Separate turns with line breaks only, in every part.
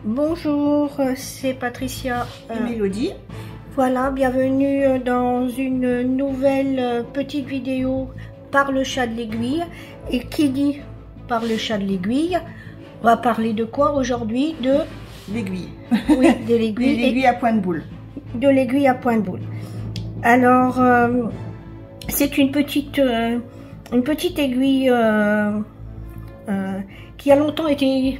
Bonjour, c'est Patricia
et Mélodie.
Voilà, bienvenue dans une nouvelle petite vidéo par le chat de l'aiguille. Et qui dit par le chat de l'aiguille, on va parler de quoi aujourd'hui? De
l'aiguille.
Oui, de l'aiguille.
De l'aiguille à point de boule.
De l'aiguille à point de boule. Alors, c'est une petite aiguille qui a longtemps été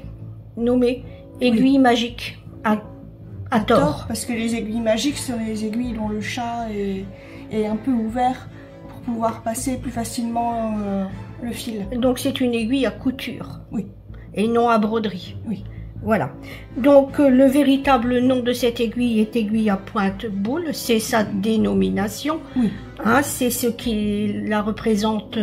nommée aiguille magique à tort.
Parce que les aiguilles magiques sont les aiguilles dont le chat est un peu ouvert pour pouvoir passer plus facilement le fil.
Donc c'est une aiguille à couture.
Oui.
Et non à broderie.
Oui.
Voilà. Donc le véritable nom de cette aiguille est aiguille à pointe boule. C'est sa dénomination.
Oui.
Hein, c'est ce qui la représente.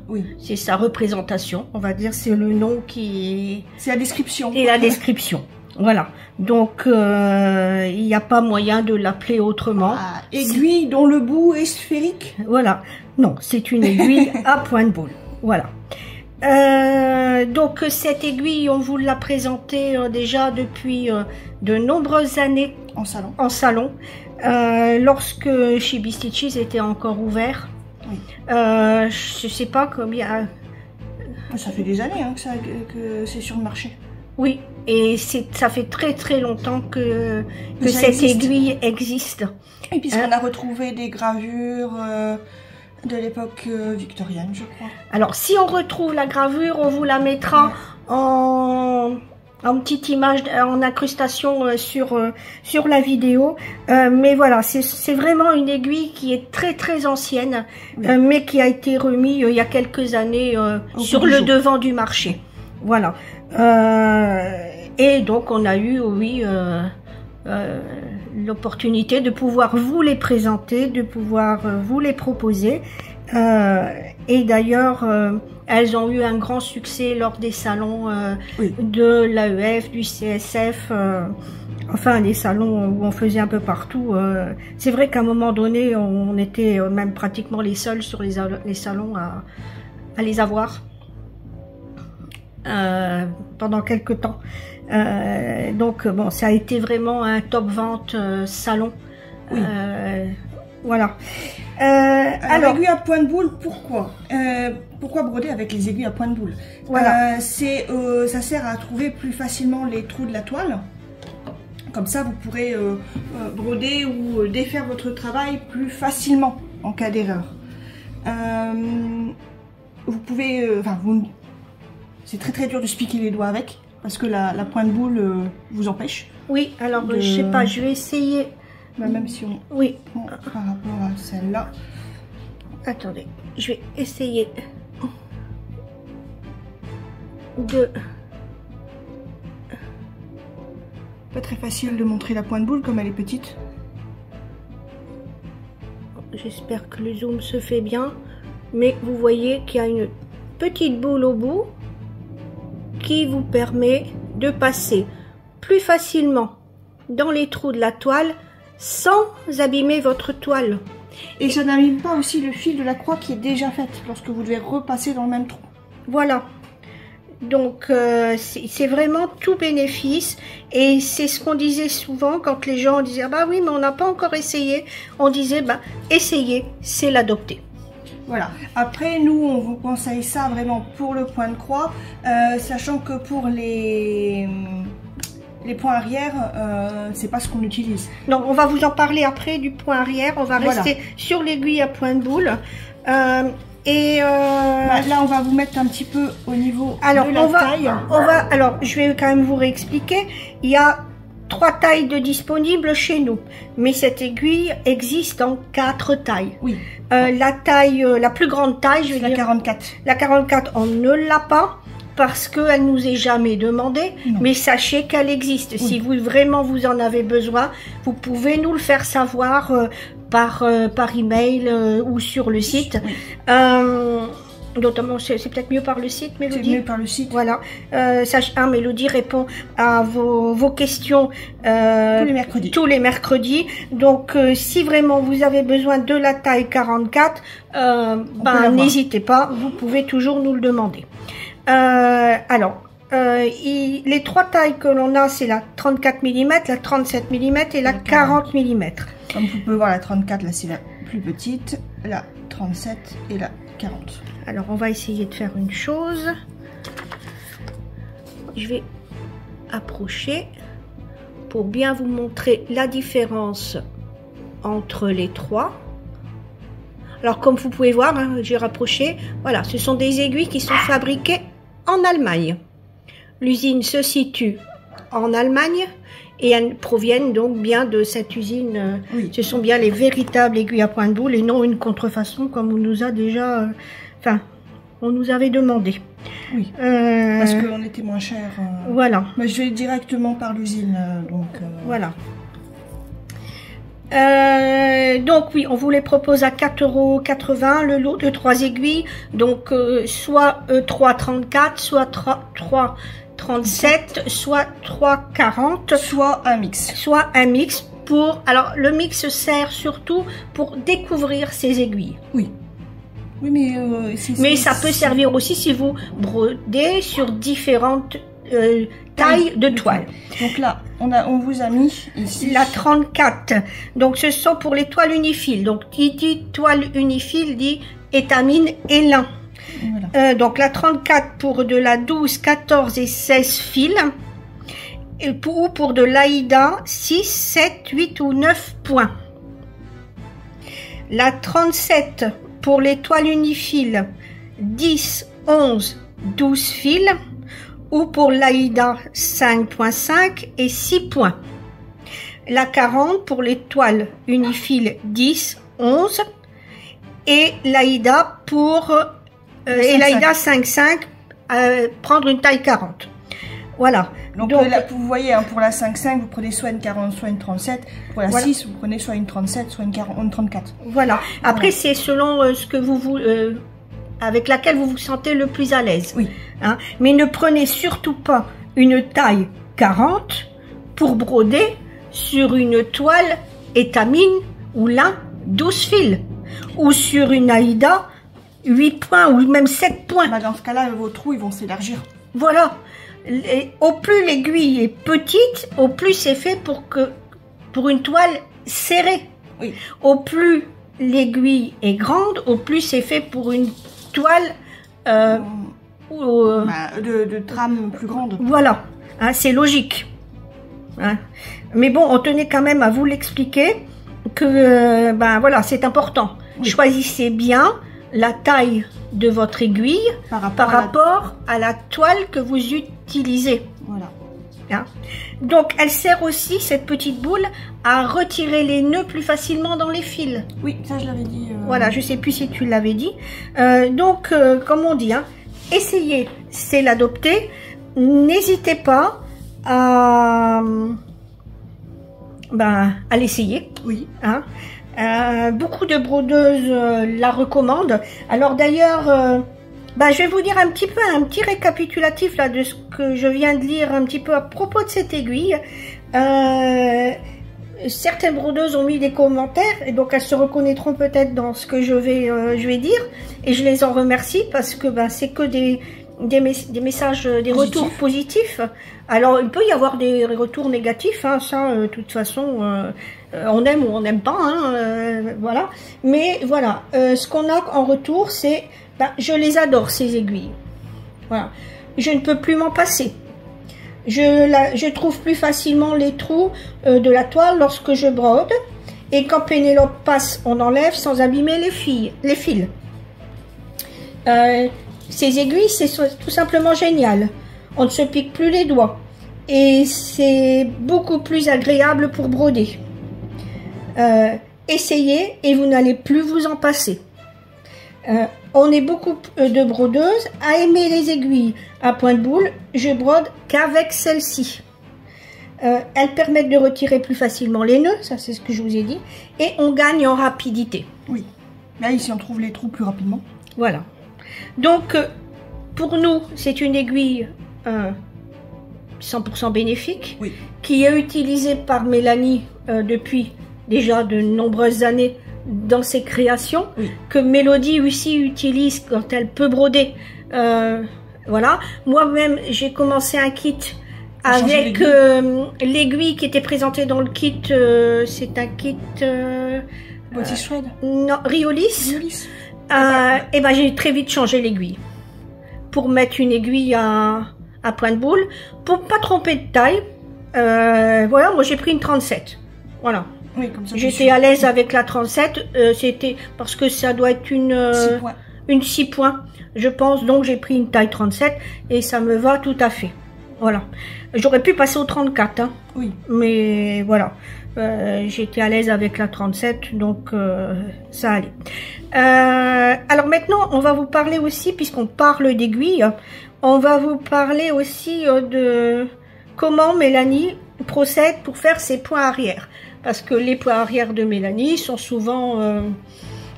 Oui.
C'est sa représentation. On va dire c'est le nom qui.
C'est la description.
Et la description. Voilà. Donc il n'y a pas moyen de l'appeler autrement.
Ah, aiguille dont le bout est sphérique.
Voilà. Non, c'est une aiguille à pointe boule. Voilà. Donc cette aiguille, on vous l'a présentée déjà depuis de nombreuses années en salon, lorsque Chibi Stitches était encore ouvert.
Oui.
Je sais pas combien.
Ça fait des années hein, que c'est sur le marché.
Oui, et ça fait très longtemps que cette aiguille existe.
Et puisqu'on a retrouvé des gravures de l'époque victorienne, je crois.
Alors, si on retrouve la gravure, on vous la mettra en petite image, en incrustation sur la vidéo. Mais voilà, c'est vraiment une aiguille qui est très ancienne, mais qui a été remise il y a quelques années sur le devant du marché. Voilà. Et donc, on a eu, oui, l'opportunité de pouvoir vous les présenter, de pouvoir vous les proposer. Et d'ailleurs, elles ont eu un grand succès lors des salons de l'AEF, du CSF, enfin des salons où on faisait un peu partout. C'est vrai qu'à un moment donné, on était même pratiquement les seuls sur les salons à les avoir pendant quelques temps. Donc bon, ça a été vraiment un top vente salon.
Oui.
Voilà.
Alors, aiguille à point de boule, pourquoi pourquoi broder avec les aiguilles à point de boule?
Voilà.
Ça sert à trouver plus facilement les trous de la toile. Comme ça, vous pourrez broder ou défaire votre travail plus facilement en cas d'erreur. Vous pouvez... c'est très dur de se piquer les doigts avec, parce que la pointe boule vous empêche.
Oui, alors je sais pas, je vais essayer...
Même si on prend par rapport à celle-là.
Attendez, je vais essayer de...
Pas très facile de montrer la pointe boule comme elle est petite.
J'espère que le zoom se fait bien. Mais vous voyez qu'il y a une petite boule au bout qui vous permet de passer plus facilement dans les trous de la toile sans abîmer votre toile.
Et ça n'abîme pas aussi le fil de la croix qui est déjà faite lorsque vous devez repasser dans le même trou.
Voilà. Donc c'est vraiment tout bénéfice, et c'est ce qu'on disait souvent quand les gens disaient ah bah oui mais on n'a pas encore essayé. On disait bah essayez, c'est l'adopter.
Voilà. Après, nous, on vous conseille ça vraiment pour le point de croix, sachant que pour les points arrière, c'est pas ce qu'on utilise.
Non, on va vous en parler après du point arrière. On va rester sur l'aiguille à point de boule. Là,
on va vous mettre un petit peu au niveau de la taille.
Alors, je vais quand même vous réexpliquer. Il y a 3 tailles de disponibles chez nous, mais cette aiguille existe en 4 tailles.
Oui.
La taille, la plus grande taille, je veux dire,
44.
La 44, on ne l'a pas parce qu'elle nous est jamais demandée, mais sachez qu'elle existe. Oui. Si vraiment vous en avez besoin, vous pouvez nous le faire savoir par email ou sur le site. Oui. Notamment, c'est peut-être mieux par le site, Mélodie.
C'est mieux par le site.
Voilà. Mélodie répond à vos questions tous les mercredis. Donc, si vraiment vous avez besoin de la taille 44, n'hésitez pas, vous pouvez toujours nous le demander. Alors, les trois tailles que l'on a, c'est la 34 mm, la 37 mm et la 40 mm.
Comme vous pouvez voir, la 34, là, c'est la plus petite, la 37 et la 40.
Alors, on va essayer de faire une chose. Je vais approcher pour bien vous montrer la différence entre les trois. Alors, comme vous pouvez voir, hein, j'ai rapproché. Voilà, ce sont des aiguilles qui sont fabriquées en Allemagne. L'usine se situe en Allemagne et elles proviennent donc bien de cette usine. Oui. Ce sont bien les véritables aiguilles à point de boule et non une contrefaçon comme on nous a déjà... Enfin, on nous avait demandé.
Oui, parce qu'on était moins cher.
Voilà.
Mais je vais directement par l'usine, donc...
Voilà. Donc oui, on vous les propose à 4,80 € le lot de 3 aiguilles. Donc soit 3,34, soit 3,37, soit 3,40.
Soit un mix.
Soit un mix pour... Alors le mix sert surtout pour découvrir ces aiguilles.
Oui. Oui, mais
ça peut servir aussi si vous brodez sur différentes tailles de toile.
Donc là, on vous a mis ici
la 34. Donc ce sont pour les toiles unifil. Donc qui dit toile unifil dit étamine et lin. Voilà. Donc la 34 pour de la 12, 14 et 16 fils. Et pour de l'Aïda 6, 7, 8 ou 9 points. La 37 pour les toiles unifil 10, 11, 12 fils. Ou pour l'Aïda 5.5 et 6 points. La 40 pour les toiles unifil 10, 11 et l'Aïda pour et l'Aïda 5.5 prendre une taille 40. Voilà.
Donc là, vous voyez, hein, pour la 5.5 vous prenez soit une 40 soit une 37. Pour la 6 vous prenez soit une 37 soit une 40, une 34.
Voilà. Après c'est selon ce que vous avec laquelle vous vous sentez le plus à l'aise.
Oui.
Hein? Mais ne prenez surtout pas une taille 40 pour broder sur une toile étamine ou lin 12 fils. Ou sur une Aïda 8 points ou même 7 points.
Bah dans ce cas-là, vos trous ils vont s'élargir.
Voilà. Au plus l'aiguille est petite, au plus c'est fait pour une toile serrée.
Oui.
Au plus l'aiguille est grande, au plus c'est fait pour une toile
de trame plus grande.
Voilà, hein, c'est logique. Hein. Mais bon, on tenait quand même à vous l'expliquer que voilà, c'est important. Oui. Choisissez bien la taille de votre aiguille par rapport à la toile que vous utilisez.
Voilà.
Hein. Donc, elle sert aussi, cette petite boule, à retirer les nœuds plus facilement dans les fils.
Oui, ça je l'avais dit.
Voilà, je sais plus si tu l'avais dit. Donc, comme on dit, hein, essayez, c'est l'adopter. N'hésitez pas à l'essayer.
Oui.
Hein. Beaucoup de brodeuses la recommandent. Alors d'ailleurs... je vais vous dire un petit récapitulatif là de ce que je viens de lire un petit peu à propos de cette aiguille. Certaines brodeuses ont mis des commentaires et donc elles se reconnaîtront peut-être dans ce que je vais dire et je les en remercie parce que c'est que des messages, des retours positifs. Alors il peut y avoir des retours négatifs, hein, ça de toute façon on aime ou on n'aime pas, hein, voilà. Mais voilà, ce qu'on a en retour c'est je les adore ces aiguilles. Voilà. Je ne peux plus m'en passer. Je trouve plus facilement les trous de la toile lorsque je brode. Et quand Pénélope passe, on enlève sans abîmer les fils. Ces aiguilles, c'est tout simplement génial. On ne se pique plus les doigts. Et c'est beaucoup plus agréable pour broder. Essayez et vous n'allez plus vous en passer. On est beaucoup de brodeuses à aimer les aiguilles à point de boule. Je brode qu'avec celle-ci. Elles permettent de retirer plus facilement les nœuds, ça c'est ce que je vous ai dit, et on gagne en rapidité.
Oui. Là ici on trouve les trous plus rapidement.
Voilà. Donc pour nous c'est une aiguille 100% bénéfique,
oui,
qui est utilisée par Mélanie depuis déjà de nombreuses années dans ses créations, oui, que Mélodie aussi utilise quand elle peut broder Voilà. Moi-même, j'ai commencé un kit avec l'aiguille qui était présentée dans le kit. C'est un kit...
Body Shred?
Non, Riolis. Et ben j'ai très vite changé l'aiguille. Pour mettre une aiguille à point de boule. Pour pas tromper de taille. Voilà, moi j'ai pris une 37. Voilà.
Oui, comme ça.
J'étais à l'aise avec la 37. C'était parce que ça doit être une 6 points, je pense. Donc j'ai pris une taille 37 et ça me va tout à fait. Voilà. J'aurais pu passer au 34. Hein,
oui.
Mais voilà. J'étais à l'aise avec la 37, donc ça allait. Alors maintenant, on va vous parler aussi, puisqu'on parle d'aiguilles, on va vous parler aussi de comment Mélanie procède pour faire ses points arrière. Parce que les points arrière de Mélanie sont souvent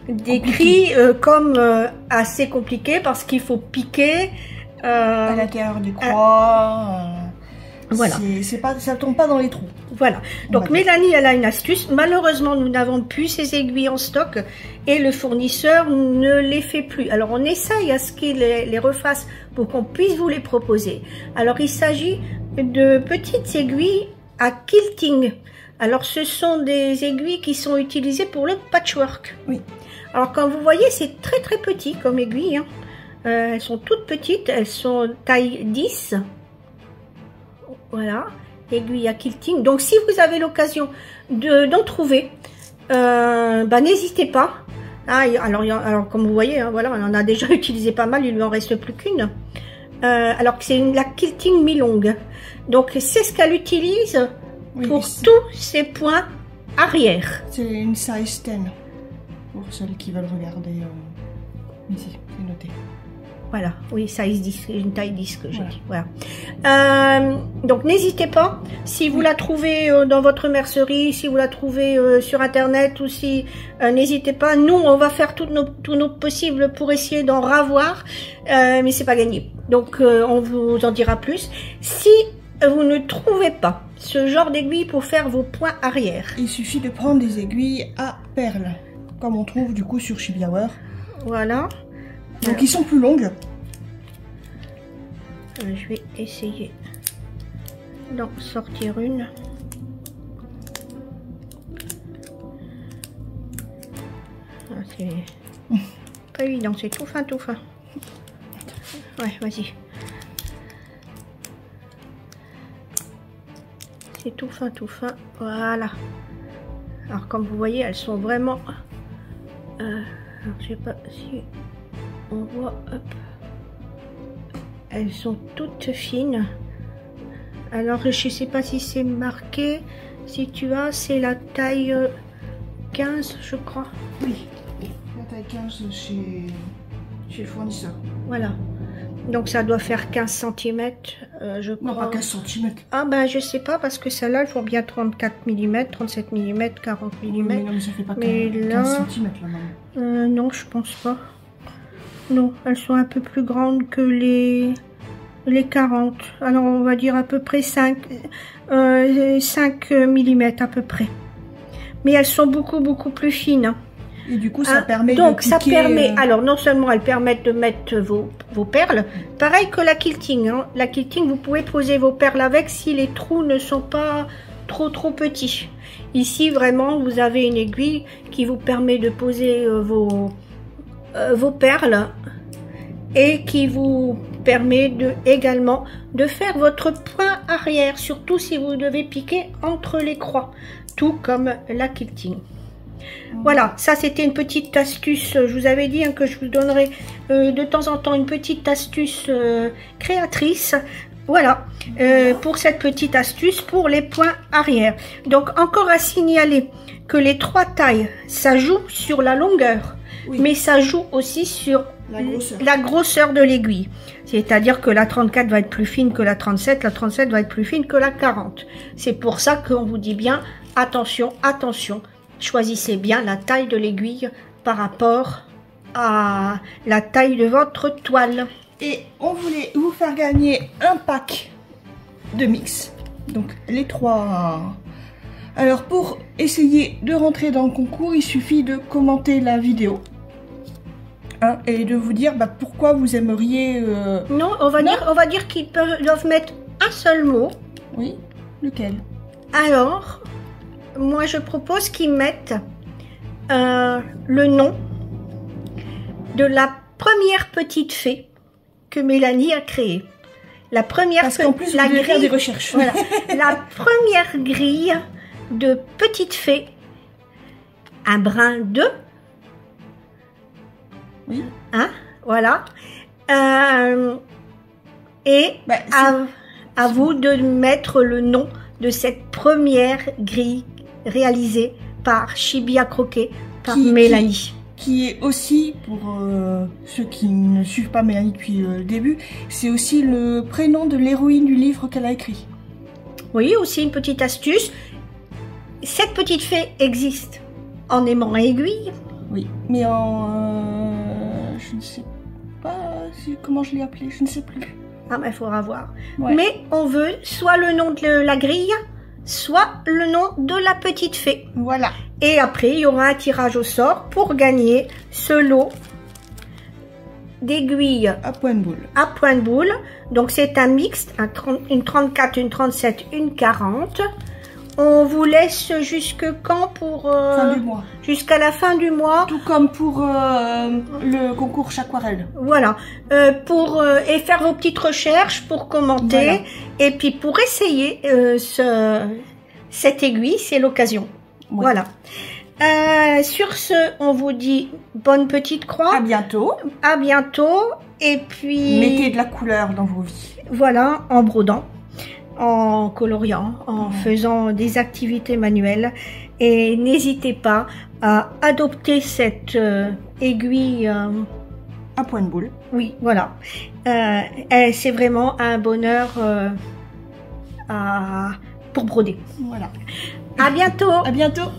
décrits comme assez compliqués, parce qu'il faut piquer
à l'intérieur du croix.
Voilà.
Ça tombe pas dans les trous.
Voilà. Donc Mélanie, elle a une astuce. Malheureusement, nous n'avons plus ces aiguilles en stock et le fournisseur ne les fait plus. Alors on essaye à ce qu'il les refasse pour qu'on puisse vous les proposer. Alors il s'agit de petites aiguilles à quilting. Alors ce sont des aiguilles qui sont utilisées pour le patchwork.
Oui.
Alors comme vous voyez, c'est très très petit comme aiguille. Hein. Elles sont toutes petites, elles sont taille 10. Voilà, aiguille à quilting. Donc si vous avez l'occasion d'en trouver, n'hésitez pas. Ah, alors comme vous voyez, hein, voilà, on en a déjà utilisé pas mal, il lui en reste plus qu'une. Alors que c'est la quilting mi-longue. Donc c'est ce qu'elle utilise pour tous ses points arrière.
C'est une size 10 pour celles qui veulent regarder ici, c'est noté.
Voilà, oui, size 10, une taille 10 que j'ai dit. Voilà. Donc n'hésitez pas, si vous la trouvez dans votre mercerie, si vous la trouvez sur internet ou si n'hésitez pas, nous on va faire tout nos possible pour essayer d'en ravoir, mais c'est pas gagné. Donc on vous en dira plus. Si vous ne trouvez pas ce genre d'aiguille pour faire vos points arrière,
il suffit de prendre des aiguilles à perles, comme on trouve du coup sur Chibi Hour.
Voilà.
Donc ils sont plus longues.
Je vais essayer d'en sortir une. C'est pas évident, c'est tout fin, tout fin. Ouais, vas-y. C'est tout fin, tout fin. Voilà. Alors comme vous voyez, elles sont vraiment... alors, je sais pas si... on voit, hop, elles sont toutes fines. Alors je sais pas si c'est marqué, si tu as, c'est la taille 15 je crois.
Oui, la taille 15 chez le fournisseur.
Voilà, donc ça doit faire 15 cm je crois.
Non, pas 15 cm.
Ah ben je sais pas, parce que celles-là elles font bien 34 mm, 37 mm, 40 mm.
Oui, mais non, mais ça fait pas 15 cm là, maman.
Non, je pense pas. Non, elles sont un peu plus grandes que les 40. Alors on va dire à peu près 5 mm à peu près. Mais elles sont beaucoup plus fines.
Et du coup ça permet
donc
de piquer,
ça permet, alors non seulement elles permettent de mettre vos perles, pareil que la quilting. Hein. La quilting, vous pouvez poser vos perles avec si les trous ne sont pas trop petits. Ici vraiment vous avez une aiguille qui vous permet de poser vos perles et qui vous permet également de faire votre point arrière, surtout si vous devez piquer entre les croix, tout comme la quilting. Voilà, ça c'était une petite astuce. Je vous avais dit que je vous donnerai de temps en temps une petite astuce créatrice. Voilà, pour cette petite astuce pour les points arrière. Donc encore à signaler que les 3 tailles, ça joue sur la longueur. Oui. Mais ça joue aussi sur la grosseur de l'aiguille. C'est-à-dire que la 34 va être plus fine que la 37 va être plus fine que la 40. C'est pour ça qu'on vous dit bien, attention, attention, choisissez bien la taille de l'aiguille par rapport à la taille de votre toile.
Et on voulait vous faire gagner un pack de mix. Donc les 3... Alors pour essayer de rentrer dans le concours, il suffit de commenter la vidéo hein, et de vous dire pourquoi vous aimeriez...
Non, on va dire qu'ils doivent mettre un seul mot.
Oui, lequel?
Alors, moi je propose qu'ils mettent le nom de la première petite fée que Mélanie a créée. La première,
parce qu'en plus, vous devez faire des recherches.
Voilà, la première grille de petite fée, un brin de...
Oui.
Hein, voilà. Et à vous de mettre le nom de cette première grille réalisée par Chibi à croquer, par Mélanie.
Qui est aussi, pour ceux qui ne suivent pas Mélanie depuis le début, c'est aussi le prénom de l'héroïne du livre qu'elle a écrit.
Oui, aussi une petite astuce. Cette petite fée existe en aimant aiguille.
Oui, mais je ne sais pas comment je l'ai appelée, je ne sais plus.
Ah, mais il faudra voir.
Ouais.
Mais on veut soit le nom de la grille, soit le nom de la petite fée.
Voilà.
Et après, il y aura un tirage au sort pour gagner ce lot d'aiguilles
à point de boule.
À point de boule. Donc, c'est un mixte, une 34, une 37, une 40. On vous laisse jusque quand pour...
fin du mois.
Jusqu'à la fin du mois.
Tout comme pour le concours Chaquarelle.
Voilà. Et faire vos petites recherches pour commenter. Voilà. Et puis, pour essayer cette aiguille, c'est l'occasion. Oui. Voilà. Sur ce, on vous dit bonne petite croix.
À bientôt.
À bientôt. Et puis...
mettez de la couleur dans vos vies.
Voilà, en brodant, en coloriant, en faisant des activités manuelles. Et n'hésitez pas à adopter cette aiguille...
à point de boule.
Oui, voilà. C'est vraiment un bonheur pour broder.
Voilà.
À bientôt.
À bientôt.